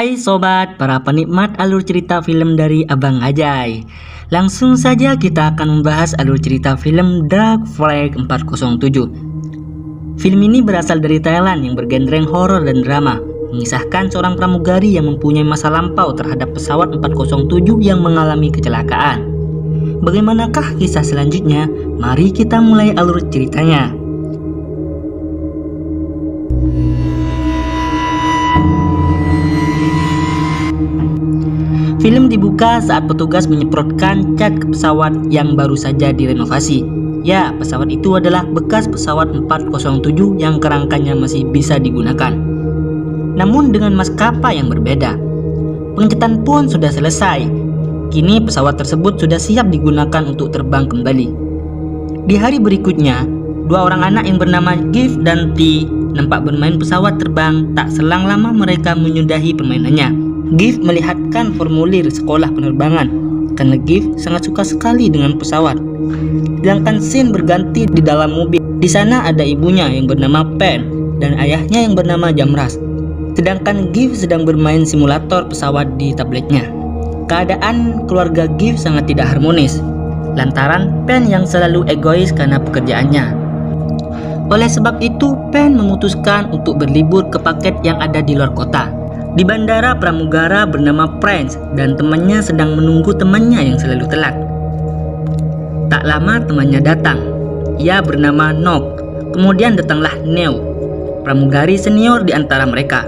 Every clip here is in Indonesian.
Hai sobat, para penikmat alur cerita film dari Abang Ajay. Langsung saja kita akan membahas alur cerita film Dark Flag 407. Film ini berasal dari Thailand yang bergenre horor dan drama, mengisahkan seorang pramugari yang mempunyai masa lampau terhadap pesawat 407 yang mengalami kecelakaan. Bagaimanakah kisah selanjutnya? Mari kita mulai alur ceritanya. Film dibuka saat petugas menyemprotkan cat ke pesawat yang baru saja direnovasi. Ya, pesawat itu adalah bekas pesawat 407 yang kerangkanya masih bisa digunakan. Namun dengan maskapai yang berbeda. Pengecatan pun sudah selesai. Kini pesawat tersebut sudah siap digunakan untuk terbang kembali. Di hari berikutnya, dua orang anak yang bernama Gift dan T nampak bermain pesawat terbang. Tak selang lama mereka menyudahi permainannya. Gift melihatkan formulir sekolah penerbangan karena Gift sangat suka sekali dengan pesawat. Sedangkan scene berganti di dalam mobil. Di sana ada ibunya yang bernama Pen dan ayahnya yang bernama Jamras. Sedangkan Gift sedang bermain simulator pesawat di tabletnya. Keadaan keluarga Gift sangat tidak harmonis lantaran Pen yang selalu egois karena pekerjaannya. Oleh sebab itu, Pen memutuskan untuk berlibur ke paket yang ada di luar kota. Di bandara, pramugara bernama Prince dan temannya sedang menunggu temannya yang selalu telat. Tak lama temannya datang. Ia bernama Nok. Kemudian datanglah Neo, pramugari senior di antara mereka.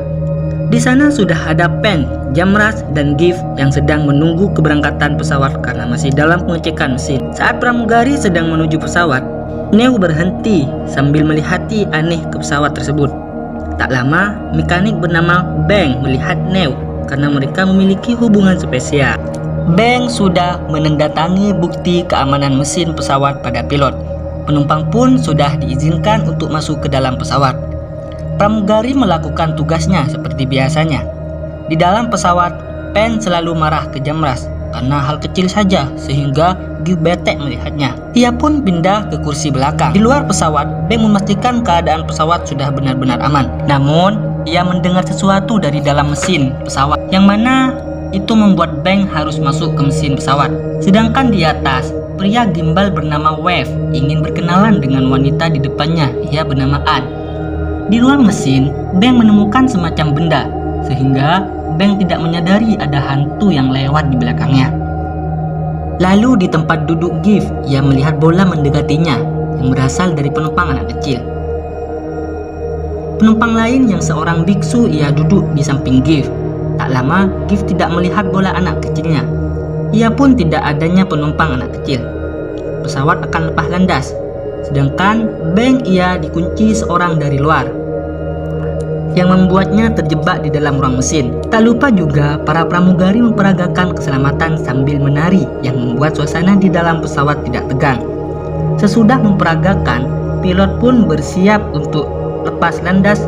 Di sana sudah ada Pen, Jamras, dan Gift yang sedang menunggu keberangkatan pesawat karena masih dalam pengecekan mesin. Saat pramugari sedang menuju pesawat, Neo berhenti sambil melihati aneh ke pesawat tersebut. Tak lama, mekanik bernama Beng melihat Neo karena mereka memiliki hubungan spesial. Beng sudah menandatangani bukti keamanan mesin pesawat pada pilot. Penumpang pun sudah diizinkan untuk masuk ke dalam pesawat. Pramugari melakukan tugasnya seperti biasanya. Di dalam pesawat, Pen selalu marah ke Jamras karena hal kecil saja sehingga Gift bete melihatnya. Ia pun pindah ke kursi belakang. Di luar pesawat, Beng memastikan keadaan pesawat sudah benar-benar aman. Namun, ia mendengar sesuatu dari dalam mesin pesawat, yang mana itu membuat Beng harus masuk ke mesin pesawat. Sedangkan di atas, pria gimbal bernama Wave ingin berkenalan dengan wanita di depannya. Ia bernama Ann. Di luar mesin, Beng menemukan semacam benda, sehingga Beng tidak menyadari ada hantu yang lewat di belakangnya. Lalu di tempat duduk Gift, ia melihat bola mendekatinya yang berasal dari penumpang anak kecil. Penumpang lain yang seorang biksu, ia duduk di samping Gift. Tak lama, Gift tidak melihat bola anak kecilnya. Ia pun tidak adanya penumpang anak kecil. Pesawat akan lepas landas. Sedangkan Beng ia dikunci seorang dari luar, yang membuatnya terjebak di dalam ruang mesin. Tak lupa juga para pramugari memperagakan keselamatan sambil menari yang membuat suasana di dalam pesawat tidak tegang. Sesudah memperagakan, pilot pun bersiap untuk lepas landas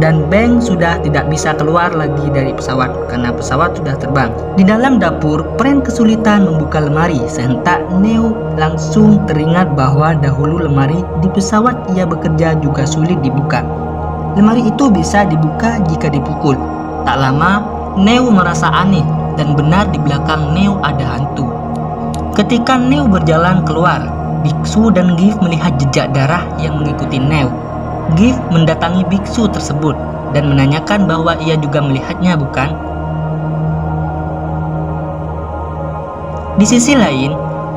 dan Beng sudah tidak bisa keluar lagi dari pesawat karena pesawat sudah terbang. Di dalam dapur, Pren kesulitan membuka lemari. Sehentak Neo langsung teringat bahwa dahulu lemari di pesawat ia bekerja juga sulit dibuka. Lemari itu bisa dibuka jika dipukul. Tak lama, Neo merasa aneh dan benar di belakang Neo ada hantu. Ketika Neo berjalan keluar, biksu dan Gift melihat jejak darah yang mengikuti Neo. Gift mendatangi biksu tersebut dan menanyakan bahwa ia juga melihatnya, bukan? Di sisi lain,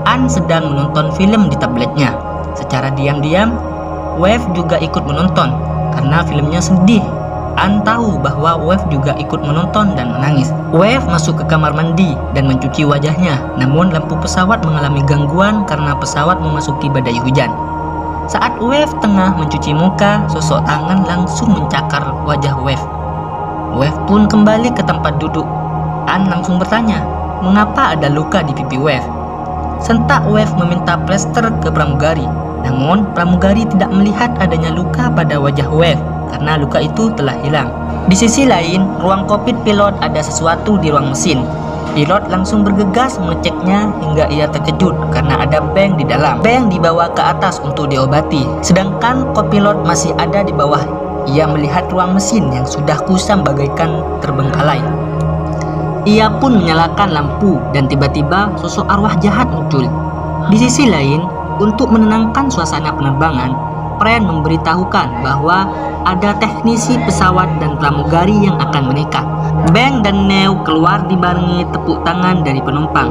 Ann sedang menonton film di tabletnya. Secara diam-diam, Wave juga ikut menonton. Karena filmnya sedih, Ann tahu bahwa Wave juga ikut menonton dan menangis. Wave masuk ke kamar mandi dan mencuci wajahnya. Namun lampu pesawat mengalami gangguan karena pesawat memasuki badai hujan. Saat Wave tengah mencuci muka, sosok tangan langsung mencakar wajah Wave. Wave pun kembali ke tempat duduk. Ann langsung bertanya, mengapa ada luka di pipi Wave? Sentak Wave meminta plester ke pramugari. Namun, pramugari tidak melihat adanya luka pada wajah Wave karena luka itu telah hilang. Di sisi lain, ruang kokpit pilot ada sesuatu di ruang mesin. Pilot langsung bergegas mengeceknya hingga ia terkejut karena ada Beng di dalam. Beng dibawa ke atas untuk diobati, sedangkan kopilot masih ada di bawah ia melihat ruang mesin yang sudah kusam bagaikan terbengkalai. Ia pun menyalakan lampu dan tiba-tiba sosok arwah jahat muncul. Di sisi lain, untuk menenangkan suasana penerbangan, Pran memberitahukan bahwa ada teknisi pesawat dan pramugari yang akan menikah. Beng dan Neo keluar dibarengi tepuk tangan dari penumpang.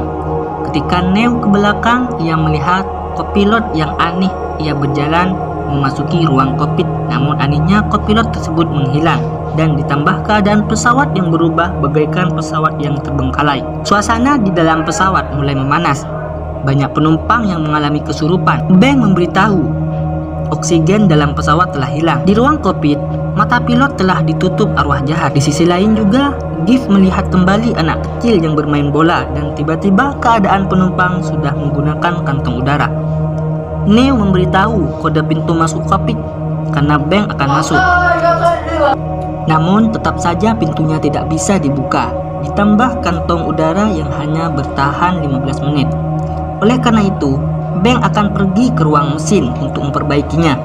Ketika Neo ke belakang, ia melihat kopilot yang aneh. Ia berjalan memasuki ruang kokpit, namun anehnya kopilot tersebut menghilang dan ditambah keadaan pesawat yang berubah bagaikan pesawat yang terbengkalai. Suasana di dalam pesawat mulai memanas. Banyak penumpang yang mengalami kesurupan. Beng memberitahu oksigen dalam pesawat telah hilang. Di ruang kokpit, mata pilot telah ditutup arwah jahat. Di sisi lain juga, Gift melihat kembali anak kecil yang bermain bola dan tiba-tiba keadaan penumpang sudah menggunakan kantong udara. Neo memberitahu kode pintu masuk kokpit karena Beng akan masuk. Namun tetap saja pintunya tidak bisa dibuka, ditambah kantong udara yang hanya bertahan 15 menit. Oleh karena itu, Beng akan pergi ke ruang mesin untuk memperbaikinya.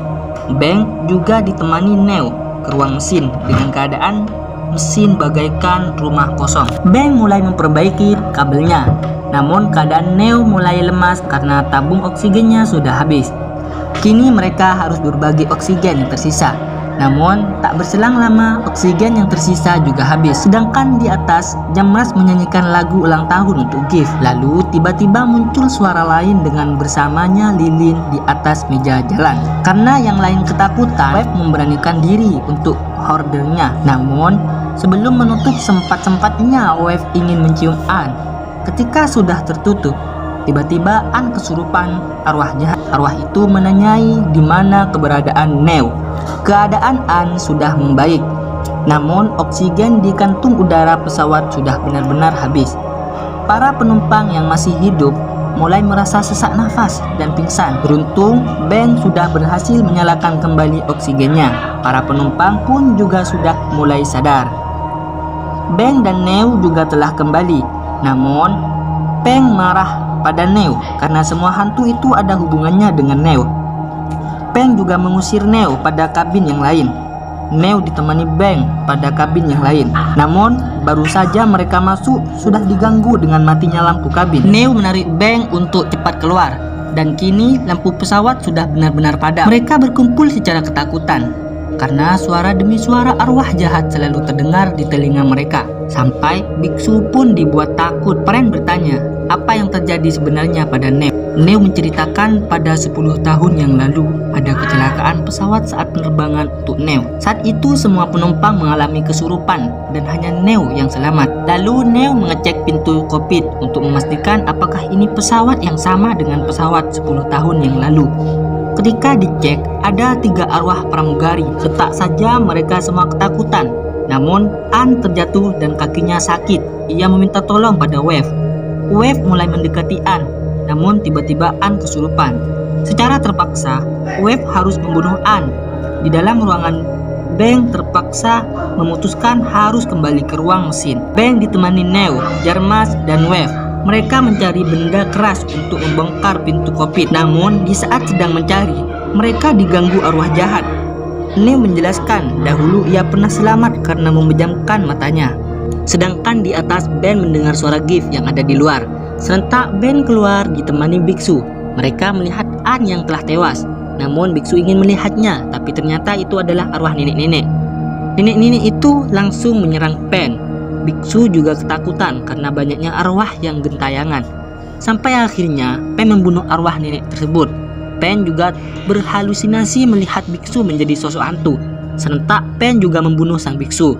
Beng juga ditemani Neo ke ruang mesin dengan keadaan mesin bagaikan rumah kosong. Beng mulai memperbaiki kabelnya, namun keadaan Neo mulai lemas karena tabung oksigennya sudah habis. Kini mereka harus berbagi oksigen yang tersisa. Namun tak berselang lama oksigen yang tersisa juga habis. Sedangkan di atas, Jamras menyanyikan lagu ulang tahun untuk Gift. Lalu tiba-tiba muncul suara lain dengan bersamanya Lilin di atas meja jalan. Karena yang lain ketakutan, Wave memberanikan diri untuk ordernya. Namun sebelum menutup sempat-sempatnya Wave ingin mencium An. Ketika sudah tertutup, tiba-tiba An kesurupan arwah jahat. Arwah itu menanyai di mana keberadaan Neo. Keadaan An sudah membaik, namun oksigen di kantung udara pesawat sudah benar-benar habis. Para penumpang yang masih hidup mulai merasa sesak nafas dan pingsan. Beruntung, Beng sudah berhasil menyalakan kembali oksigennya. Para penumpang pun juga sudah mulai sadar. Beng dan Neo juga telah kembali, namun Beng marah pada Neo karena semua hantu itu ada hubungannya dengan Neo. Beng juga mengusir Neo pada kabin yang lain. Neo ditemani Beng pada kabin yang lain. Namun baru saja mereka masuk sudah diganggu dengan matinya lampu kabin. Neo menarik Beng untuk cepat keluar, dan kini lampu pesawat sudah benar-benar padam. Mereka berkumpul secara ketakutan karena suara demi suara arwah jahat selalu terdengar di telinga mereka. Sampai biksu pun dibuat takut. Pran bertanya apa yang terjadi sebenarnya pada Neo. Neo menceritakan pada 10 tahun yang lalu ada kecelakaan pesawat saat penerbangan untuk Neo. Saat itu semua penumpang mengalami kesurupan dan hanya Neo yang selamat. Lalu Neo mengecek pintu kokpit untuk memastikan apakah ini pesawat yang sama dengan pesawat 10 tahun yang lalu. Ketika dicek, ada 3 arwah pramugari. Setak saja mereka semua ketakutan. Namun An terjatuh dan kakinya sakit. Ia meminta tolong pada Wave. Wave mulai mendekati An, namun tiba-tiba An kesurupan. Secara terpaksa, Wave harus membunuh An. Di dalam ruangan, Beng terpaksa memutuskan harus kembali ke ruang mesin. Beng ditemani Neo, Jarmas, dan Wave. Mereka mencari benda keras untuk membongkar pintu kokpit. Namun di saat sedang mencari, mereka diganggu arwah jahat. Neo menjelaskan dahulu ia pernah selamat karena memejamkan matanya. Sedangkan di atas, Ben mendengar suara Gift yang ada di luar. Serentak Ben keluar ditemani biksu. Mereka melihat An yang telah tewas. Namun biksu ingin melihatnya, tapi ternyata itu adalah arwah nenek-nenek. Nenek-nenek itu langsung menyerang Pen. Biksu juga ketakutan karena banyaknya arwah yang gentayangan. Sampai akhirnya Pen membunuh arwah nenek tersebut. Pen juga berhalusinasi melihat biksu menjadi sosok hantu. Serentak Pen juga membunuh sang biksu.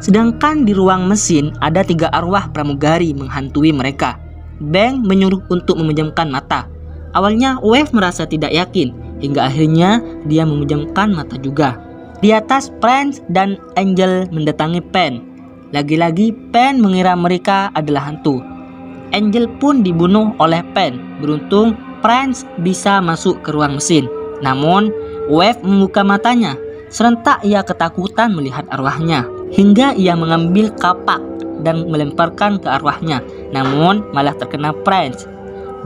Sedangkan di ruang mesin ada 3 arwah pramugari menghantui mereka. Beng menyuruh untuk memejamkan mata. Awalnya Wave merasa tidak yakin, hingga akhirnya dia memejamkan mata juga. Di atas, Prince dan Angel mendatangi Pen. Lagi-lagi Pen mengira mereka adalah hantu. Angel pun dibunuh oleh Pen. Beruntung Prince bisa masuk ke ruang mesin. Namun Wave membuka matanya. Serentak ia ketakutan melihat arwahnya, hingga ia mengambil kapak dan melemparkan ke arwahnya. Namun malah terkena Prince.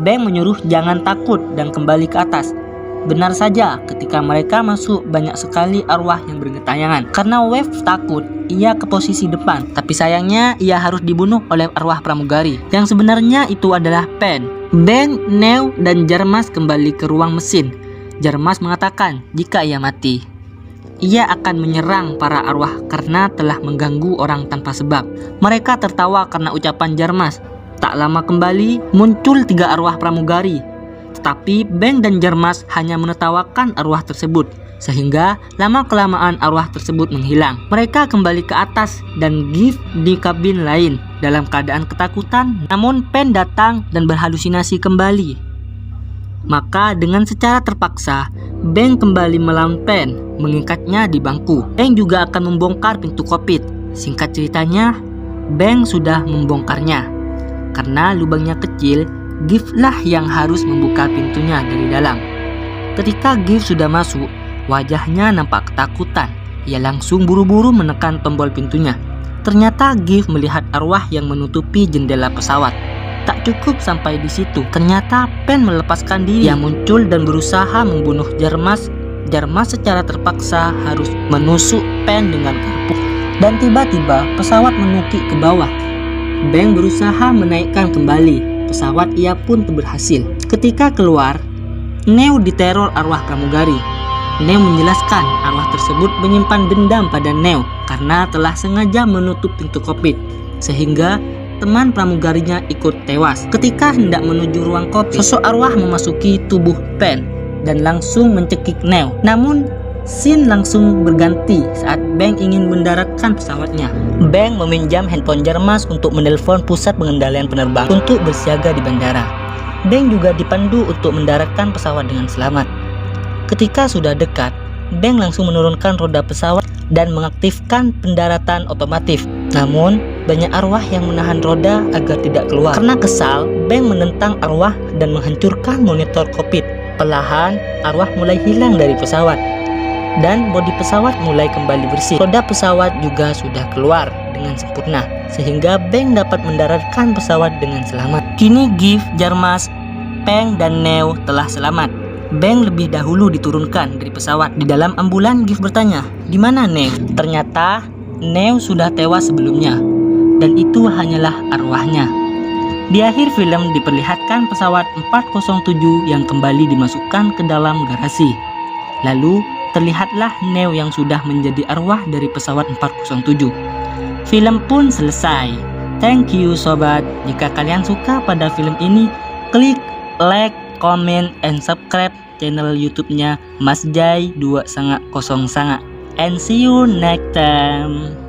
Beng menyuruh jangan takut dan kembali ke atas. Benar saja, ketika mereka masuk banyak sekali arwah yang bergentayangan. Karena Wave takut, ia ke posisi depan. Tapi sayangnya ia harus dibunuh oleh arwah pramugari. Yang sebenarnya itu adalah Pen. Bang, Neo, dan Jarmas kembali ke ruang mesin. Jarmas mengatakan jika ia mati, ia akan menyerang para arwah karena telah mengganggu orang tanpa sebab. Mereka tertawa karena ucapan Jarmas. Tak lama kembali muncul 3 arwah pramugari. Tetapi Bang dan Jarmas hanya menertawakan arwah tersebut, sehingga lama-kelamaan arwah tersebut menghilang. Mereka kembali ke atas dan Giff di kabin lain dalam keadaan ketakutan. Namun Pen datang dan berhalusinasi kembali. Maka dengan secara terpaksa, Bang kembali melawan Pen, mengikatnya di bangku. Bang juga akan membongkar pintu kokpit. Singkat ceritanya, Bang sudah membongkarnya. Karena lubangnya kecil, Giff lah yang harus membuka pintunya dari dalam. Ketika Giff sudah masuk, wajahnya nampak ketakutan. Ia langsung buru-buru menekan tombol pintunya. Ternyata Giff melihat arwah yang menutupi jendela pesawat. Tak cukup sampai di situ, ternyata Pen melepaskan diri. Ia muncul dan berusaha membunuh Jarmas. Jarmas secara terpaksa harus menusuk Pen dengan garpu. Dan tiba-tiba pesawat menukik ke bawah. Bang berusaha menaikkan kembali pesawat, ia pun berhasil. Ketika keluar, Neo diteror arwah pramugari. Neo menjelaskan arwah tersebut menyimpan dendam pada Neo karena telah sengaja menutup pintu kokpit, sehingga teman pramugarinya ikut tewas. Ketika hendak menuju ruang kokpit, sosok arwah memasuki tubuh Pen dan langsung mencekik Neo. Namun scene langsung berganti saat Bang ingin mendaratkan pesawatnya. Bang meminjam handphone Jarmas untuk menelpon pusat pengendalian penerbang untuk bersiaga di bandara. Bang juga dipandu untuk mendaratkan pesawat dengan selamat. Ketika sudah dekat, Bang langsung menurunkan roda pesawat dan mengaktifkan pendaratan otomatis. Namun banyak arwah yang menahan roda agar tidak keluar. Karena kesal, Bang menentang arwah dan menghancurkan monitor kokpit. Perlahan, arwah mulai hilang dari pesawat dan bodi pesawat mulai kembali bersih. Roda pesawat juga sudah keluar dengan sempurna, sehingga Bang dapat mendaratkan pesawat dengan selamat. Kini Giff, Jarmas, Pen, dan Neo telah selamat. Bang lebih dahulu diturunkan dari pesawat. Di dalam ambulan, Giff bertanya, "Di mana Neo?" Ternyata Neo sudah tewas sebelumnya, dan itu hanyalah arwahnya. Di akhir film diperlihatkan pesawat 407 yang kembali dimasukkan ke dalam garasi. Lalu terlihatlah Neo yang sudah menjadi arwah dari pesawat 407. Film pun selesai. Thank you sobat. Jika kalian suka pada film ini, klik like, comment, and subscribe channel YouTube-nya Mas Jai 209. And see you next time.